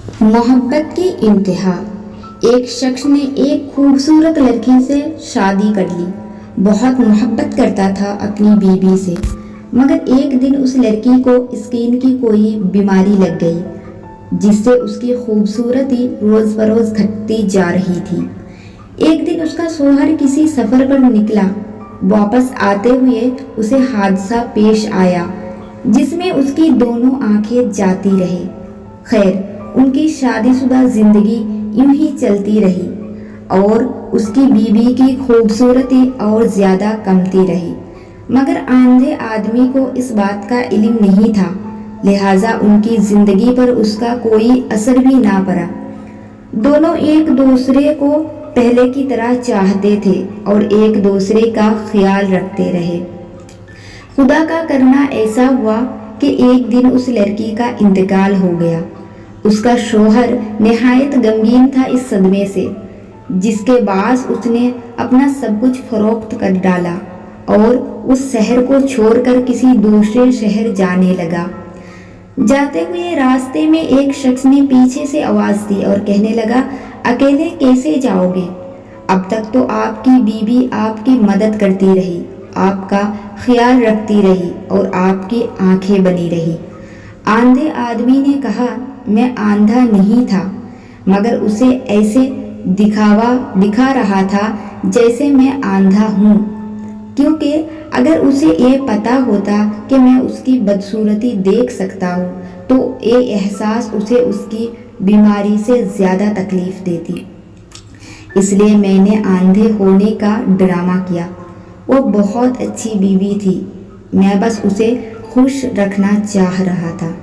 मोहब्बत की इंतहा। एक शख्स ने एक खूबसूरत लड़की से शादी कर ली। बहुत मोहब्बत करता था अपनी बीवी से, मगर एक दिन उस लड़की को स्किन की कोई बीमारी लग गई, जिससे उसकी खूबसूरती रोज़ बरोज़ घटती जा रही थी। एक दिन उसका शौहर किसी सफ़र पर निकला। वापस आते हुए उसे हादसा पेश आया, जिसमें उसकी दोनों आंखें जाती रही। खैर, उनकी शादीशुदा जिंदगी यूं ही चलती रही और उसकी बीवी की खूबसूरती और ज़्यादा कमती रही। मगर आंधे आदमी को इस बात का इल्म नहीं था, लिहाजा उनकी ज़िंदगी पर उसका कोई असर भी ना पड़ा। दोनों एक दूसरे को पहले की तरह चाहते थे और एक दूसरे का ख्याल रखते रहे। खुदा का करना ऐसा हुआ कि एक दिन उस लड़की का इंतकाल हो गया। उसका शौहर निहायत गमगीन था इस सदमे से, जिसके बाद उसने अपना सब कुछ फरोख्त कर डाला और उस शहर को छोड़कर किसी दूसरे शहर जाने लगा। जाते हुए रास्ते में एक शख्स ने पीछे से आवाज़ दी और कहने लगा, अकेले कैसे जाओगे? अब तक तो आपकी बीवी आपकी मदद करती रही, आपका ख्याल रखती रही और आपकी आंखें बनी रही। आंधे आदमी ने कहा, मैं आंधा नहीं था, मगर उसे ऐसे दिखा रहा था जैसे मैं आंधा हूँ, क्योंकि अगर उसे ये पता होता कि मैं उसकी बदसूरती देख सकता हूँ तो ये एहसास उसे उसकी बीमारी से ज़्यादा तकलीफ़ देती। इसलिए मैंने आंधे होने का ड्रामा किया। वो बहुत अच्छी बीवी थी, मैं बस उसे खुश रखना चाह रहा था।